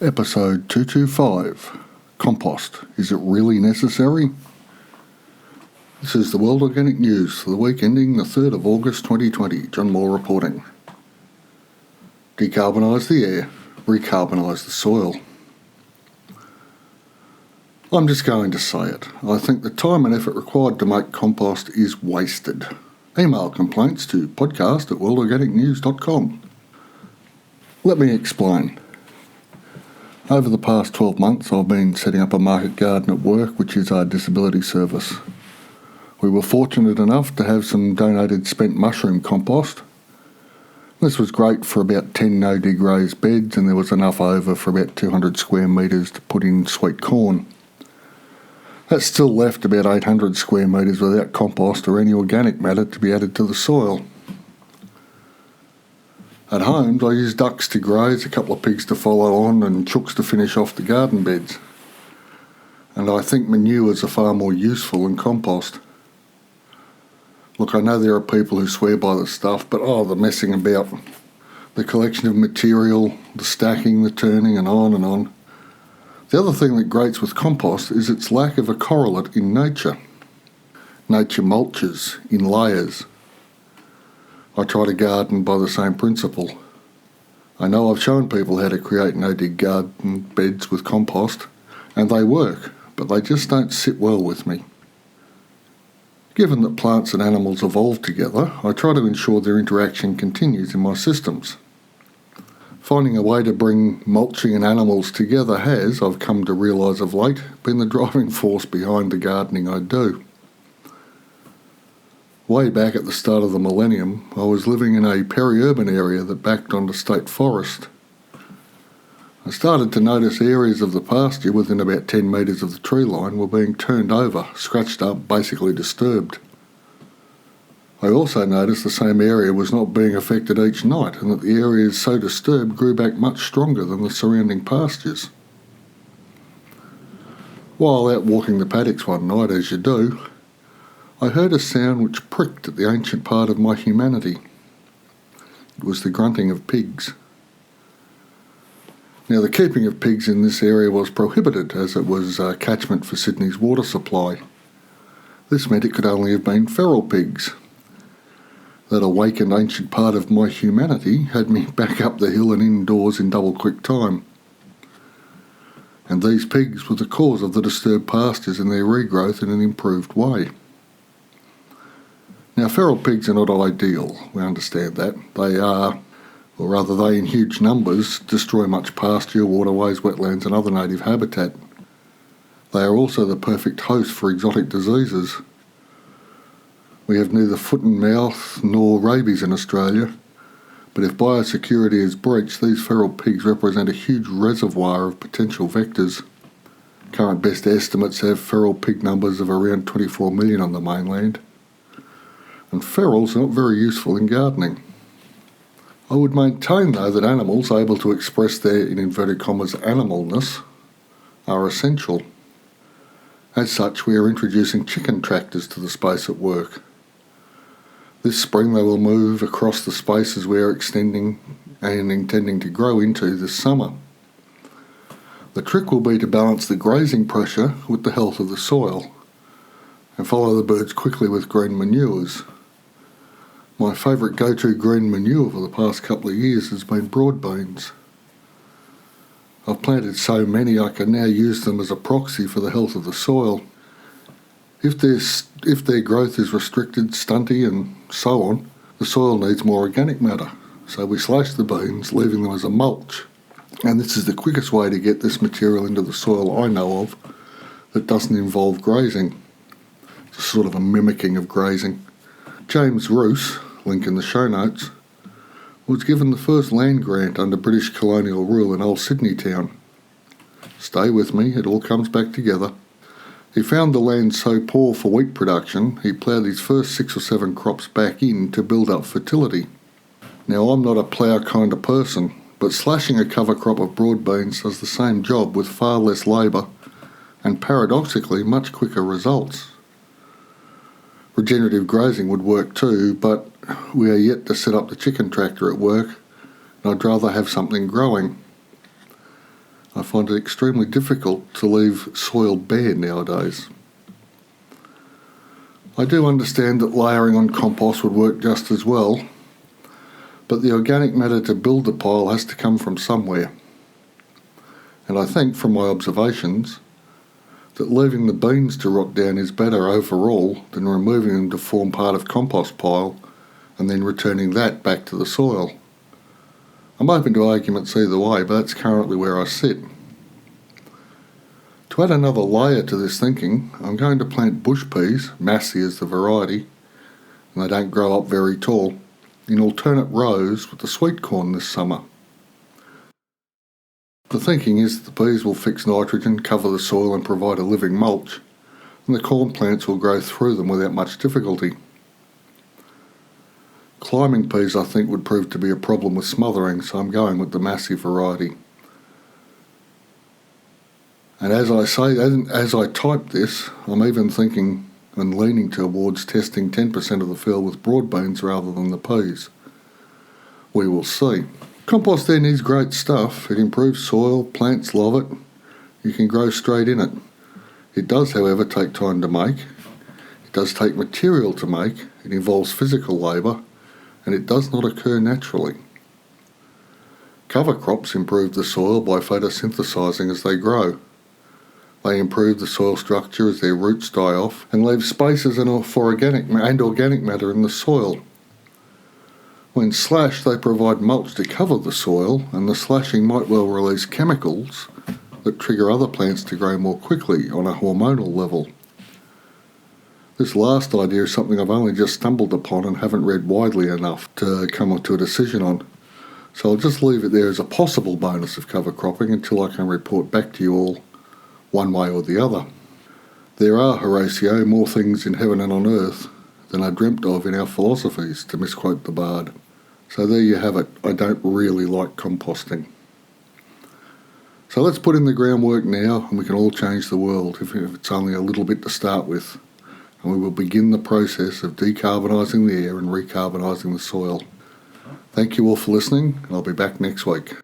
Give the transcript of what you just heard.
Episode 225, Compost. Is it really necessary? This is the World Organic News for the week ending the 3rd of August 2020. John Moore reporting. Decarbonise the air, recarbonise the soil. I'm just going to say it. I think the time and effort required to make compost is wasted. Email complaints to podcast@worldorganicnews.com. Let me explain. Over the past 12 months, I've been setting up a market garden at work, which is our disability service. We were fortunate enough to have some donated spent mushroom compost. This was great for about 10 no-dig raised beds, and there was enough over for about 200 square metres to put in sweet corn. That still left about 800 square metres without compost or any organic matter to be added to the soil. At home, I use ducks to graze, a couple of pigs to follow on, and chooks to finish off the garden beds. And I think manures are far more useful than compost. Look, I know there are people who swear by the stuff, but the messing about, the collection of material, the stacking, the turning, and on and on. The other thing that grates with compost is its lack of a correlate in nature. Nature mulches in layers. I try to garden by the same principle. I know I've shown people how to create no-dig garden beds with compost, and they work, but they just don't sit well with me. Given that plants and animals evolve together, I try to ensure their interaction continues in my systems. Finding a way to bring mulching and animals together has, I've come to realise of late, been the driving force behind the gardening I do. Way back at the start of the millennium, I was living in a peri-urban area that backed onto state forest. I started to notice areas of the pasture within about 10 metres of the tree line were being turned over, scratched up, basically disturbed. I also noticed the same area was not being affected each night, and that the areas so disturbed grew back much stronger than the surrounding pastures. While out walking the paddocks one night, as you do, I heard a sound which pricked at the ancient part of my humanity. It was the grunting of pigs. Now, the keeping of pigs in this area was prohibited, as it was a catchment for Sydney's water supply. This meant it could only have been feral pigs. That awakened ancient part of my humanity had me back up the hill and indoors in double quick time. And these pigs were the cause of the disturbed pastures and their regrowth in an improved way. Now, feral pigs are not ideal, we understand that. They in huge numbers, destroy much pasture, waterways, wetlands and other native habitat. They are also the perfect host for exotic diseases. We have neither foot and mouth nor rabies in Australia, but if biosecurity is breached, these feral pigs represent a huge reservoir of potential vectors. Current best estimates have feral pig numbers of around 24 million on the mainland. And ferals are not very useful in gardening. I would maintain, though, that animals able to express their, in inverted commas, animalness are essential. As such, we are introducing chicken tractors to the space at work. This spring they will move across the spaces we are extending and intending to grow into this summer. The trick will be to balance the grazing pressure with the health of the soil and follow the birds quickly with green manures. My favourite go-to green manure for the past couple of years has been broad beans. I've planted so many I can now use them as a proxy for the health of the soil. If their growth is restricted, stunty and so on, the soil needs more organic matter. So we slash the beans, leaving them as a mulch. And this is the quickest way to get this material into the soil I know of that doesn't involve grazing. It's sort of a mimicking of grazing. James Roos, link in the show notes, was given the first land grant under British colonial rule in old Sydney town. Stay with me, it all comes back together. He found the land so poor for wheat production, he ploughed his first 6 or 7 crops back in to build up fertility. Now, I'm not a plough kind of person, but slashing a cover crop of broad beans does the same job with far less labour and paradoxically much quicker results. Regenerative grazing would work too, but we are yet to set up the chicken tractor at work, and I'd rather have something growing. I find it extremely difficult to leave soil bare nowadays. I do understand that layering on compost would work just as well, but the organic matter to build the pile has to come from somewhere. And I think, from my observations, that leaving the beans to rot down is better overall than removing them to form part of compost pile and then returning that back to the soil. I'm open to arguments either way, but that's currently where I sit. To add another layer to this thinking, I'm going to plant bush peas, Massey is the variety, and they don't grow up very tall, in alternate rows with the sweet corn this summer. The thinking is that the peas will fix nitrogen, cover the soil and provide a living mulch, and the corn plants will grow through them without much difficulty. Climbing peas I think would prove to be a problem with smothering, so I'm going with the Massey variety. And as I type this, I'm even thinking and leaning towards testing 10% of the field with broad beans rather than the peas. We will see. Compost then is great stuff. It improves soil, plants love it. You can grow straight in it. It does, however, take time to make. It does take material to make. It involves physical labour, and it does not occur naturally. Cover crops improve the soil by photosynthesising as they grow. They improve the soil structure as their roots die off and leave spaces for organic matter in the soil. When slashed, they provide mulch to cover the soil, and the slashing might well release chemicals that trigger other plants to grow more quickly on a hormonal level. This last idea is something I've only just stumbled upon and haven't read widely enough to come to a decision on. So I'll just leave it there as a possible bonus of cover cropping until I can report back to you all one way or the other. There are, Horatio, more things in heaven and on earth than are dreamt of in our philosophies, to misquote the bard. So there you have it. I don't really like composting. So let's put in the groundwork now, and we can all change the world, if it's only a little bit to start with. And we will begin the process of decarbonising the air and recarbonising the soil. Thank you all for listening, and I'll be back next week.